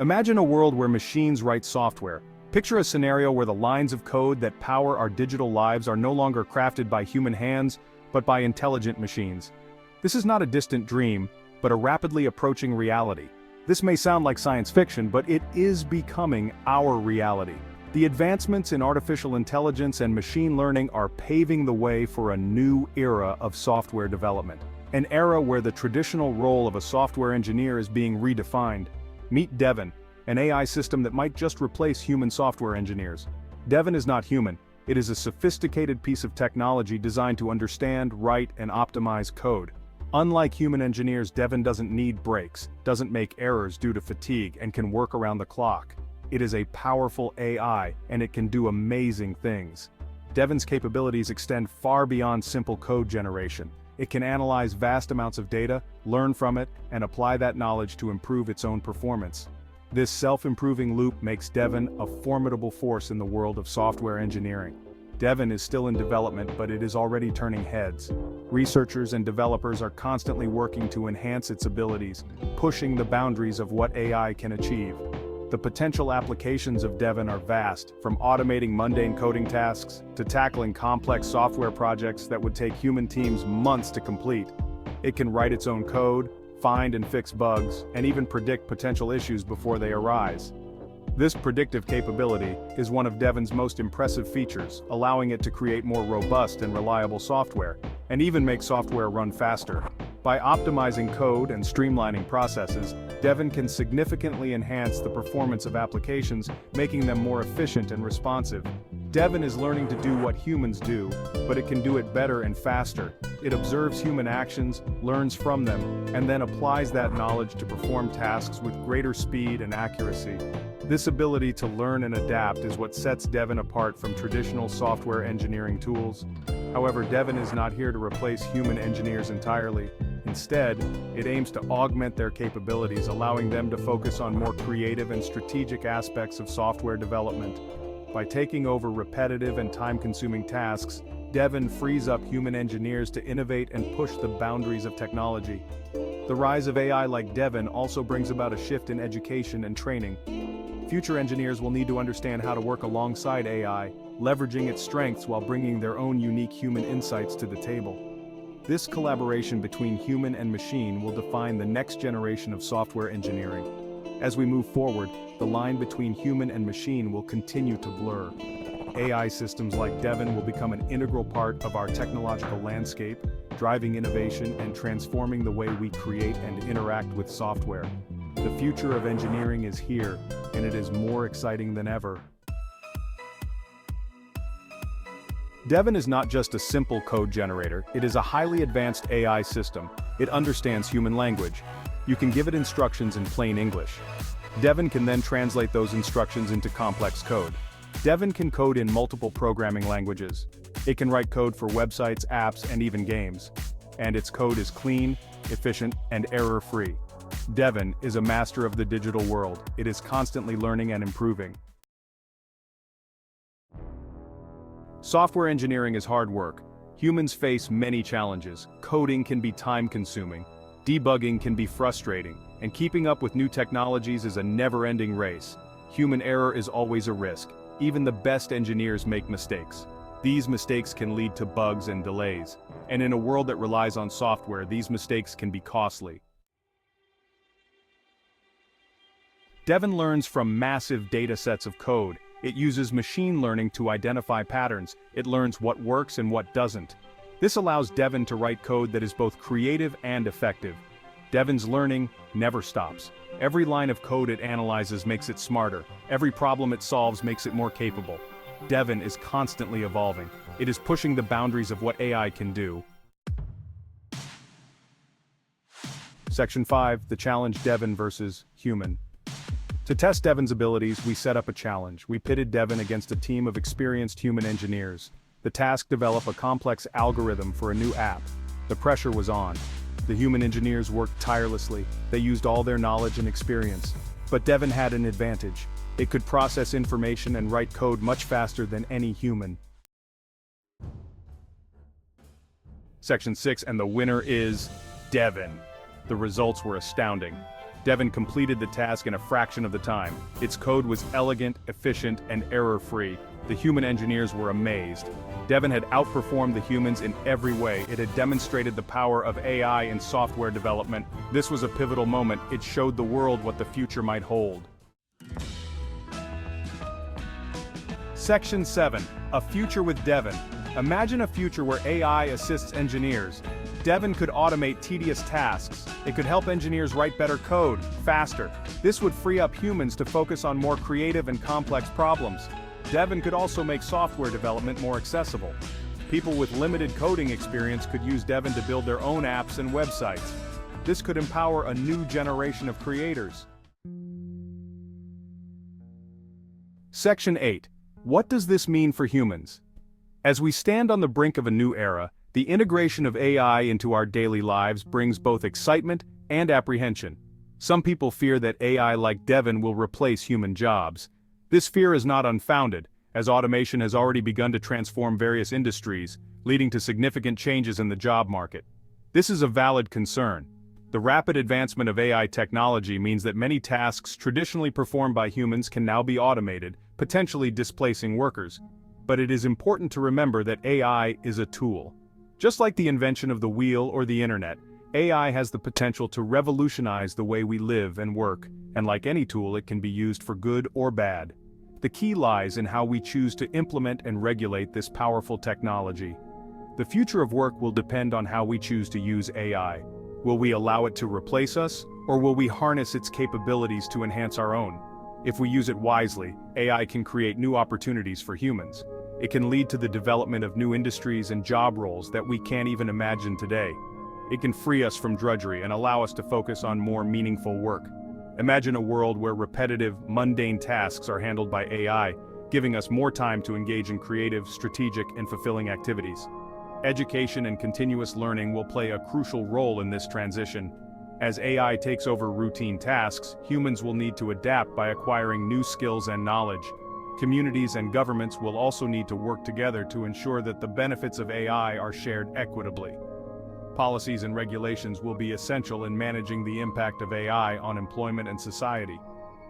Imagine a world where machines write software. Picture a scenario where the lines of code that power our digital lives are no longer crafted by human hands, but by intelligent machines. This is not a distant dream, but a rapidly approaching reality. This may sound like science fiction, but it is becoming our reality. The advancements in artificial intelligence and machine learning are paving the way for a new era of software development. An era where the traditional role of a software engineer is being redefined. Meet Devin, an AI system that might just replace human software engineers. Devin is not human. It is a sophisticated piece of technology designed to understand, write, and optimize code. Unlike human engineers, Devin doesn't need breaks, doesn't make errors due to fatigue, and can work around the clock. It is a powerful AI, and it can do amazing things. Devin's capabilities extend far beyond simple code generation. It can analyze vast amounts of data, learn from it, and apply that knowledge to improve its own performance. This self-improving loop makes Devin a formidable force in the world of software engineering. Devin is still in development, but it is already turning heads. Researchers and developers are constantly working to enhance its abilities, pushing the boundaries of what AI can achieve. The potential applications of Devin are vast, from automating mundane coding tasks to tackling complex software projects that would take human teams months to complete. It can write its own code, find and fix bugs, and even predict potential issues before they arise. This predictive capability is one of Devin's most impressive features, allowing it to create more robust and reliable software, and even make software run faster. By optimizing code and streamlining processes, Devin can significantly enhance the performance of applications, making them more efficient and responsive. Devin is learning to do what humans do, but it can do it better and faster. It observes human actions, learns from them, and then applies that knowledge to perform tasks with greater speed and accuracy. This ability to learn and adapt is what sets Devin apart from traditional software engineering tools. However, Devin is not here to replace human engineers entirely. Instead, it aims to augment their capabilities, allowing them to focus on more creative and strategic aspects of software development. By taking over repetitive and time-consuming tasks, Devin frees up human engineers to innovate and push the boundaries of technology. The rise of AI like Devin also brings about a shift in education and training. Future engineers will need to understand how to work alongside AI, leveraging its strengths while bringing their own unique human insights to the table. This collaboration between human and machine will define the next generation of software engineering. As we move forward, the line between human and machine will continue to blur. AI systems like Devin will become an integral part of our technological landscape, driving innovation and transforming the way we create and interact with software. The future of engineering is here, and it is more exciting than ever. Devin is not just a simple code generator, it is a highly advanced AI system. It understands human language. You can give it instructions in plain English. Devin can then translate those instructions into complex code. Devin can code in multiple programming languages. It can write code for websites, apps, and even games. And its code is clean, efficient, and error-free. Devin is a master of the digital world. It is constantly learning and improving. Software engineering is hard work. Humans face many challenges. Coding can be time-consuming. Debugging can be frustrating. And keeping up with new technologies is a never-ending race. Human error is always a risk. Even the best engineers make mistakes. These mistakes can lead to bugs and delays. And in a world that relies on software, these mistakes can be costly. Devin learns from massive data sets of code. It uses machine learning to identify patterns. It learns what works and what doesn't. This allows Devin to write code that is both creative and effective. Devin's learning never stops. Every line of code it analyzes makes it smarter. Every problem it solves makes it more capable. Devin is constantly evolving. It is pushing the boundaries of what AI can do. Section 5, the challenge Devin versus human. To test Devin's abilities, we set up a challenge. We pitted Devin against a team of experienced human engineers. The task: develop a complex algorithm for a new app. The pressure was on. The human engineers worked tirelessly. They used all their knowledge and experience. But Devin had an advantage. It could process information and write code much faster than any human. Section 6, and the winner is Devin. The results were astounding. Devon completed the task in a fraction of the time. Its code was elegant, efficient, and error-free. The human engineers were amazed. Devon had outperformed the humans in every way. It had demonstrated the power of AI in software development. This was a pivotal moment. It showed the world what the future might hold. Section 7. A future with Devon. Imagine a future where AI assists engineers. Devon could automate tedious tasks. It could help engineers write better code, faster. This would free up humans to focus on more creative and complex problems. Devon could also make software development more accessible. People with limited coding experience could use Devon to build their own apps and websites. This could empower a new generation of creators. Section 8. What does this mean for humans? As we stand on the brink of a new era, the integration of AI into our daily lives brings both excitement and apprehension. Some people fear that AI like Devon will replace human jobs. This fear is not unfounded, as automation has already begun to transform various industries, leading to significant changes in the job market. This is a valid concern. The rapid advancement of AI technology means that many tasks traditionally performed by humans can now be automated, potentially displacing workers. But it is important to remember that AI is a tool. Just like the invention of the wheel or the internet, AI has the potential to revolutionize the way we live and work, and like any tool, it can be used for good or bad. The key lies in how we choose to implement and regulate this powerful technology. The future of work will depend on how we choose to use AI. Will we allow it to replace us, or will we harness its capabilities to enhance our own? If we use it wisely, AI can create new opportunities for humans. It can lead to the development of new industries and job roles that we can't even imagine today. It can free us from drudgery and allow us to focus on more meaningful work. Imagine a world where repetitive, mundane tasks are handled by AI, giving us more time to engage in creative, strategic, and fulfilling activities. Education and continuous learning will play a crucial role in this transition. As AI takes over routine tasks, humans will need to adapt by acquiring new skills and knowledge. Communities and governments will also need to work together to ensure that the benefits of AI are shared equitably. Policies and regulations will be essential in managing the impact of AI on employment and society.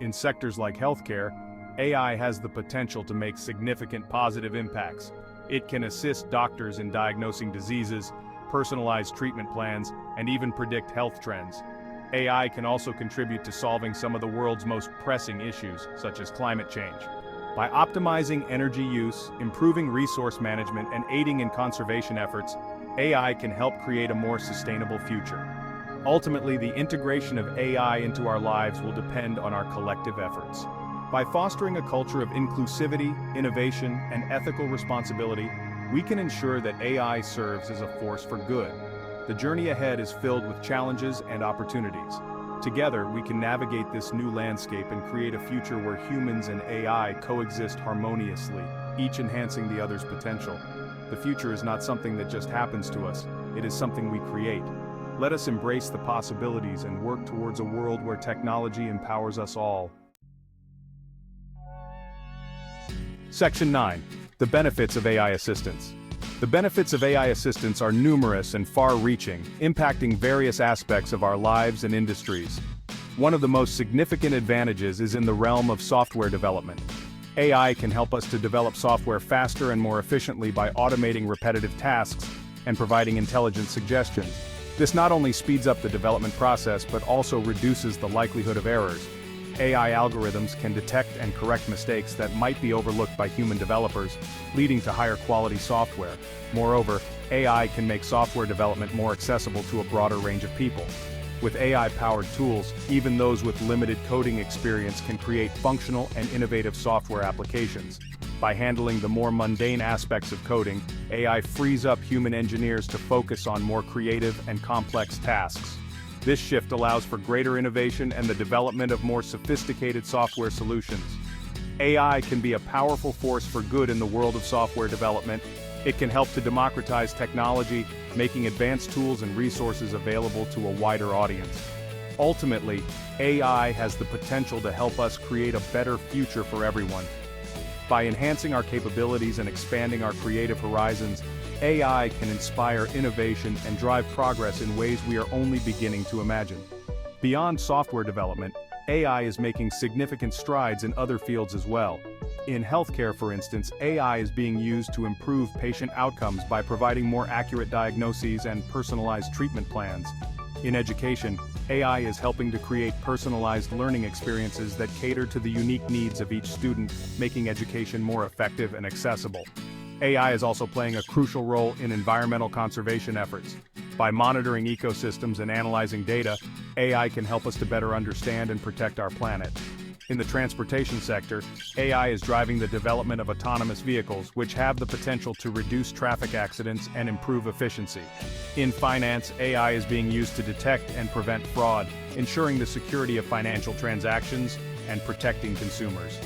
In sectors like healthcare, AI has the potential to make significant positive impacts. It can assist doctors in diagnosing diseases, personalize treatment plans, and even predict health trends. AI can also contribute to solving some of the world's most pressing issues, such as climate change. By optimizing energy use, improving resource management, and aiding in conservation efforts, AI can help create a more sustainable future. Ultimately, the integration of AI into our lives will depend on our collective efforts. By fostering a culture of inclusivity, innovation, and ethical responsibility, we can ensure that AI serves as a force for good. The journey ahead is filled with challenges and opportunities. Together, we can navigate this new landscape and create a future where humans and AI coexist harmoniously, each enhancing the other's potential. The future is not something that just happens to us, it is something we create. Let us embrace the possibilities and work towards a world where technology empowers us all. Section 9. The benefits of AI assistance. The benefits of AI assistance are numerous and far-reaching, impacting various aspects of our lives and industries. One of the most significant advantages is in the realm of software development. AI can help us to develop software faster and more efficiently by automating repetitive tasks and providing intelligent suggestions. This not only speeds up the development process but also reduces the likelihood of errors. AI algorithms can detect and correct mistakes that might be overlooked by human developers, leading to higher quality software. Moreover, AI can make software development more accessible to a broader range of people. With AI-powered tools, even those with limited coding experience can create functional and innovative software applications. By handling the more mundane aspects of coding, AI frees up human engineers to focus on more creative and complex tasks. This shift allows for greater innovation and the development of more sophisticated software solutions. AI can be a powerful force for good in the world of software development. It can help to democratize technology, making advanced tools and resources available to a wider audience. Ultimately, AI has the potential to help us create a better future for everyone. By enhancing our capabilities and expanding our creative horizons, AI can inspire innovation and drive progress in ways we are only beginning to imagine. Beyond software development, AI is making significant strides in other fields as well. In healthcare, for instance, AI is being used to improve patient outcomes by providing more accurate diagnoses and personalized treatment plans. In education, AI is helping to create personalized learning experiences that cater to the unique needs of each student, making education more effective and accessible. AI is also playing a crucial role in environmental conservation efforts. By monitoring ecosystems and analyzing data, AI can help us to better understand and protect our planet. In the transportation sector, AI is driving the development of autonomous vehicles, which have the potential to reduce traffic accidents and improve efficiency. In finance, AI is being used to detect and prevent fraud, ensuring the security of financial transactions and protecting consumers.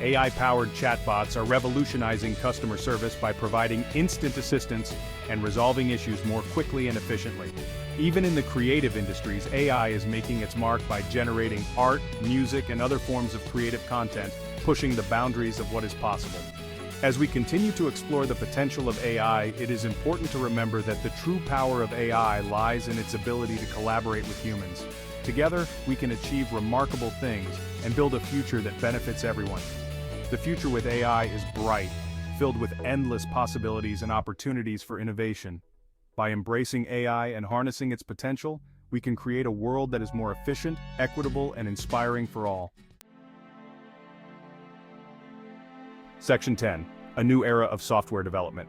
AI-powered chatbots are revolutionizing customer service by providing instant assistance and resolving issues more quickly and efficiently. Even in the creative industries, AI is making its mark by generating art, music, and other forms of creative content, pushing the boundaries of what is possible. As we continue to explore the potential of AI, it is important to remember that the true power of AI lies in its ability to collaborate with humans. Together, we can achieve remarkable things and build a future that benefits everyone. The future with AI is bright, filled with endless possibilities and opportunities for innovation. By embracing AI and harnessing its potential, we can create a world that is more efficient, equitable, and inspiring for all. Section 10. A new era of software development.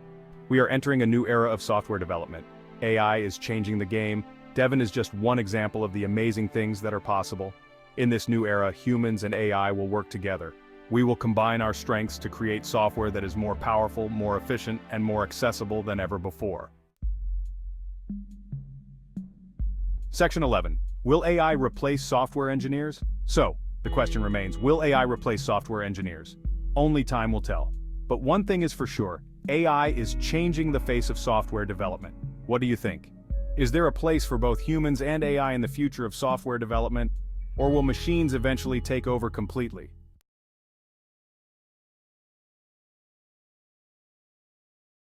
We are entering a new era of software development. AI is changing the game. Devin is just one example of the amazing things that are possible. In this new era, humans and AI will work together. We will combine our strengths to create software that is more powerful, more efficient, and more accessible than ever before. Section 11. Will AI replace software engineers? So, the question remains, will AI replace software engineers? Only time will tell. But one thing is for sure, AI is changing the face of software development. What do you think? Is there a place for both humans and AI in the future of software development? Or will machines eventually take over completely?